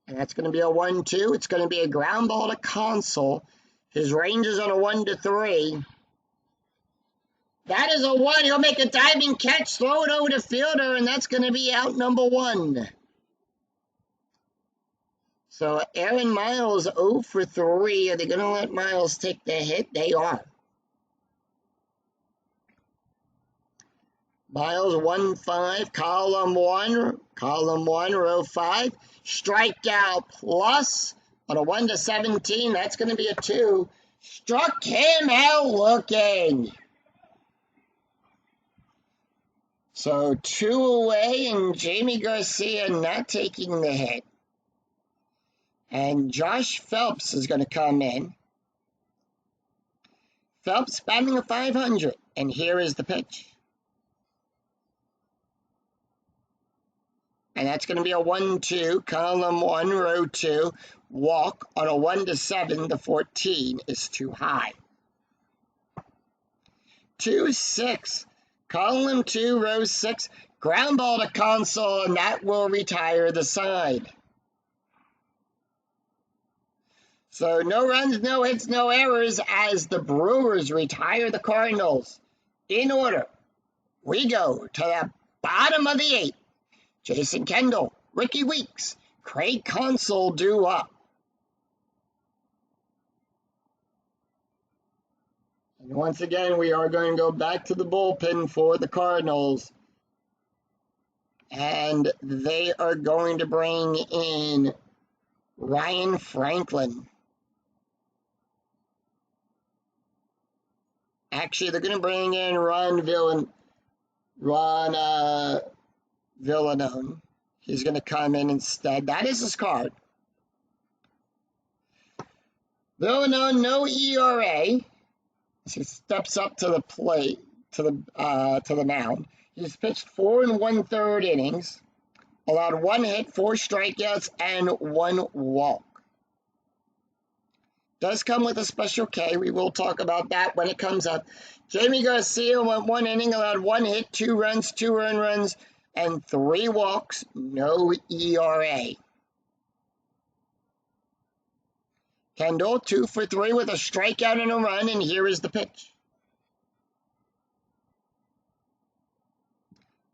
And that's going to be a 1-2. It's going to be a ground ball to Console. His range is on a 1 to 3. That is a 1. He'll make a diving catch, throw it over the fielder, and that's going to be out number 1. So Aaron Miles 0 for 3. Are they going to let Miles take the hit? They are. Miles 1-5, column 1, row 5. Strikeout plus on a 1 to 17. That's going to be a 2. Struck him out looking. So 2 away, and Jamie Garcia not taking the hit. And Josh Phelps is going to come in. Phelps batting a .500, and here is the pitch. And that's going to be a 1-2, column 1, row 2, walk on a 1 to 7. The 14 is too high. 2-6, column 2, row 6, ground ball to Console, and that will retire the side. So no runs, no hits, no errors as the Brewers retire the Cardinals. In order, we go to the bottom of the 8th. Jason Kendall, Ricky Weeks, Craig Console due up. And once again, we are going to go back to the bullpen for the Cardinals. And they are going to bring in Ryan Franklin. Actually, they're going to bring in Ron Villanone. He's going to come in instead. That is his card. Villanone, no ERA. as he steps up to the plate, to the mound. He's pitched 4 1/3 innings, allowed 1 hit, 4 strikeouts, and 1 walk. Does come with a special K. We will talk about that when it comes up. Jamie Garcia went 1 inning, allowed 1 hit, 2 runs, 2 earned runs, and 3 walks. No ERA. Kendall 2 for 3 with a strikeout and a run, and here is the pitch.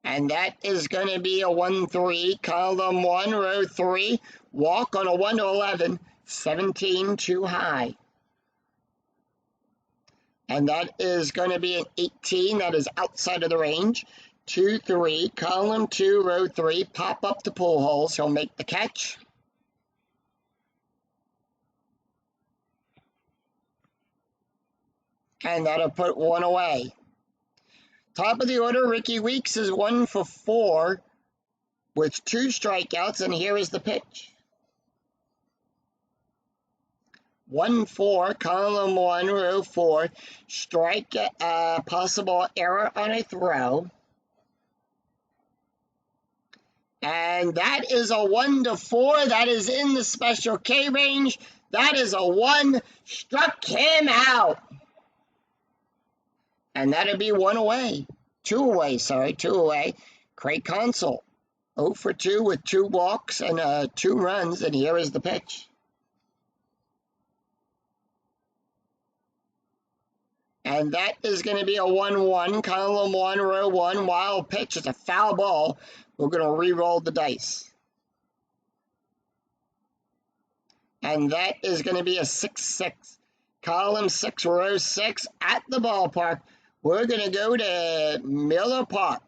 And that is going to be a 1-3, column 1, row 3, walk on a 1-11, 17 too high. And that is going to be an 18, that is outside of the range. 2-3, column 2, row 3, pop up the pull holes, he'll make the catch. And that'll put 1 away. Top of the order, Ricky Weeks is 1 for 4 with 2 strikeouts, and here is the pitch. 1-4, column 1, row 4, strike, possible error on a throw. And that is a 1-4, that is in the special K range. That is a 1, struck him out. And that'll be 1 away. 2 away, sorry, 2 away. Craig Consul, 0 for 2 with 2 walks and 2 runs, and here is the pitch. And that is going to be a 1-1, column 1, row 1, wild pitch. It's a foul ball. We're going to re-roll the dice. And that is going to be a 6-6, column 6, row 6, at the ballpark. We're going to go to Miller Park.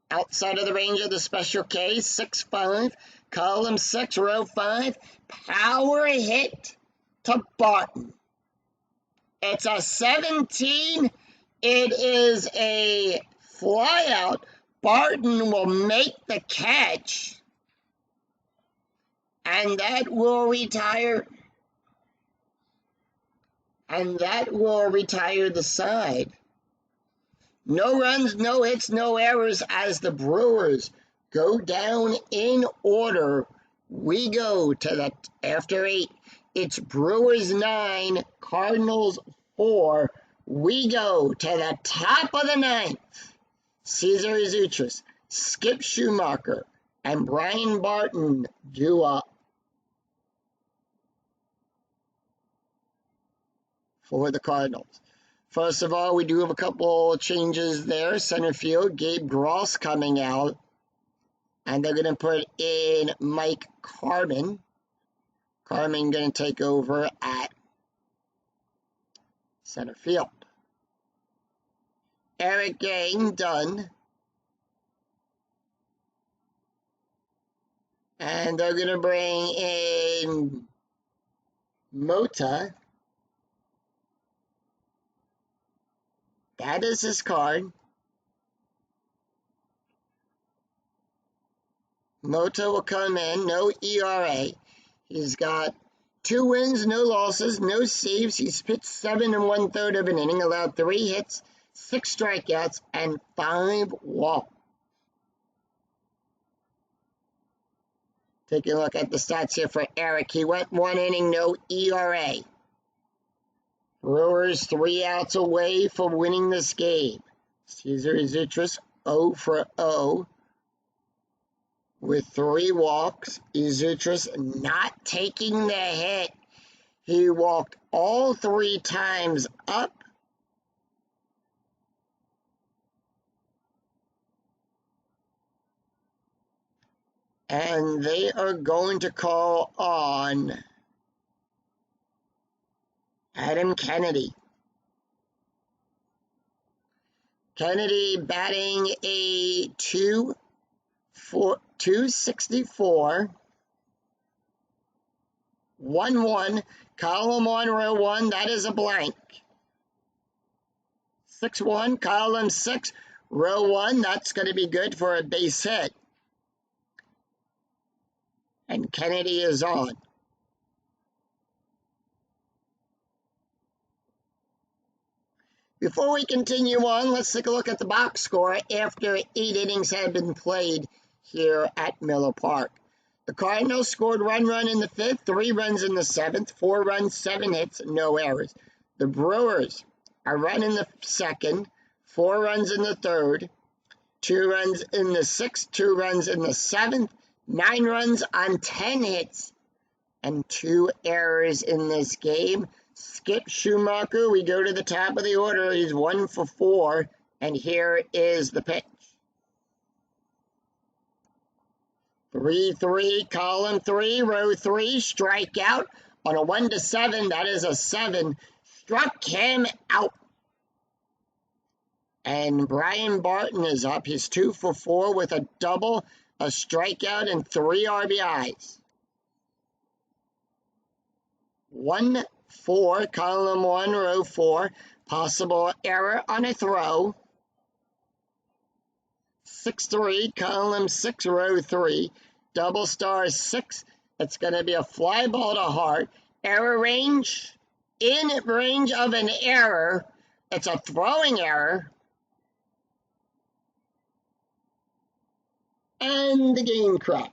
Outside of the range of the special K, 6-5, column 6, row 5, power hit to Barton. It's a 17. It is a flyout. Barton will make the catch. And that will retire. And that will retire the side. No runs, no hits, no errors as the Brewers go down in order. We go to the after 8. It's Brewers 9, Cardinals 4. We go to the top of the 9th. Cesar Izutris, Skip Schumacher, and Brian Barton due up for the Cardinals. First of all, we do have a couple changes there. Center field, Gabe Gross coming out. And they're going to put in Mike Carmen. Carmen going to take over at center field. Eric Gang done. And they're going to bring in Mota. That is his card. Mota will come in, no ERA. He's got 2 wins, no losses, no saves. He's pitched 7 1/3 of an inning, allowed 3 hits, 6 strikeouts, and 5 walks. Taking a look at the stats here for Eric. He went 1 inning, no ERA. Brewers 3 outs away from winning this game. Cesar Izutris 0 for 0 with 3 walks. Izutris not taking the hit. He walked all 3 times up. And they are going to call on Adam Kennedy. Kennedy batting a 264. 1-1. Column 1, row 1. That is a blank. 6-1. Column 6, row 1. That's going to be good for a base hit. And Kennedy is on. Before we continue on, let's take a look at the box score after 8 innings had been played here at Miller Park. The Cardinals scored 1 run in the 5th, 3 runs in the 7th, 4 runs, 7 hits, no errors. The Brewers, a run in the 2nd, 4 runs in the 3rd, 2 runs in the 6th, 2 runs in the 7th, 9 runs on 10 hits, and 2 errors in this game. Skip Schumacher, we go to the top of the order. He's 1 for 4, and here is the pitch. 3-3, column 3, row 3, strikeout on a 1-7. That is a 7. Struck him out. And Brian Barton is up. He's 2 for 4 with a double, a strikeout, and 3 RBIs. 1-4, column 1, row 4. Possible error on a throw. 6-3, column 6, row 3. Double star 6. It's going to be a fly ball to Hart. Error range. In range of an error. It's a throwing error. And the game crashed.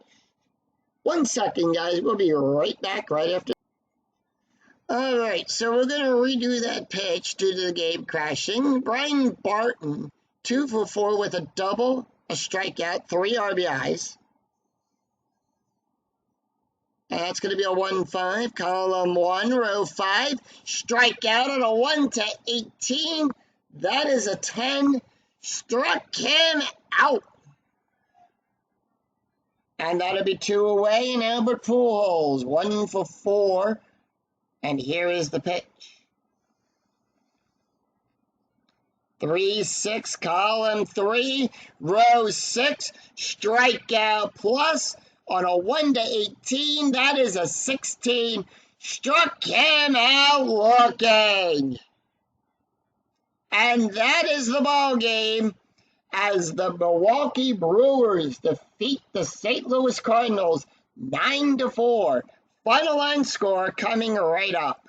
1 second, guys. We'll be right back right after. All right, so we're going to redo that pitch due to the game crashing. Brian Barton, 2 for 4 with a double, a strikeout, 3 RBIs. And that's going to be a 1-5, column 1, row 5. Strikeout on a 1-18. That is a 10. Struck him out. And that'll be 2 away, and Albert Pujols, 1 for 4. And here is the pitch. 3-6, column 3, row 6, strikeout plus on a 1-18. That is a 16. Struck him out looking. And that is the ball game as the Milwaukee Brewers defeat the St. Louis Cardinals 9-4. Final line score coming right up.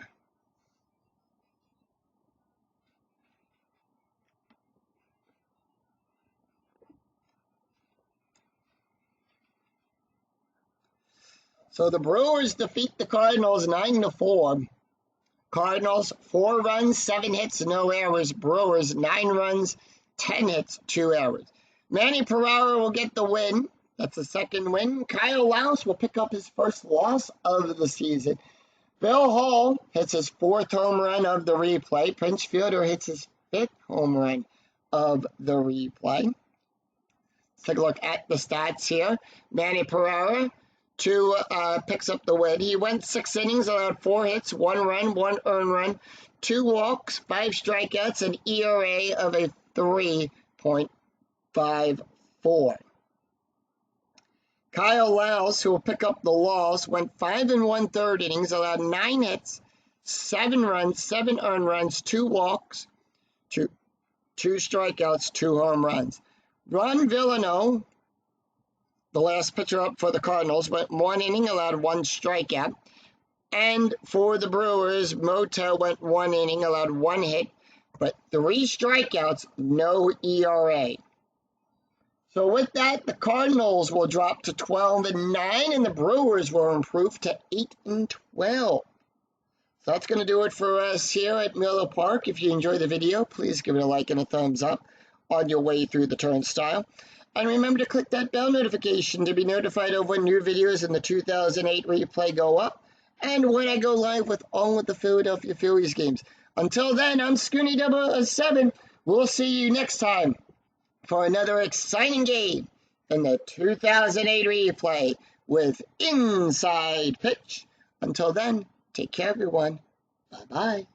So the Brewers defeat the Cardinals 9-4. Cardinals 4 runs, 7 hits, no errors. Brewers 9 runs, 10 hits, 2 errors. Manny Pereira will get the win. That's the second win. Kyle Laus will pick up his first loss of the season. Bill Hall hits his 4th home run of the replay. Prince Fielder hits his 5th home run of the replay. Let's take a look at the stats here. Manny Pereira picks up the win. He went 6 innings, allowed 4 hits, 1 run, 1 earned run, 2 walks, 5 strikeouts, an ERA of a 3.54. Kyle Laus, who will pick up the loss, went 5 1/3 innings, allowed 9 hits, 7 runs, 7 earned runs, 2 walks, 2 strikeouts, 2 home runs. Ron Villano, the last pitcher up for the Cardinals, went 1 inning, allowed 1 strikeout. And for the Brewers, Moto went 1 inning, allowed 1 hit, but 3 strikeouts, no ERA. So with that, the Cardinals will drop to 12-9, and the Brewers will improve to 8-12. So that's going to do it for us here at Miller Park. If you enjoyed the video, please give it a like and a thumbs up on your way through the turnstile. And remember to click that bell notification to be notified of when new videos in the 2008 replay go up, and when I go live with all of the Philadelphia Phillies games. Until then, I'm Scooney 007. We'll see you next time for another exciting game in the 2008 replay with Inside Pitch. Until then, take care, everyone. Bye-bye.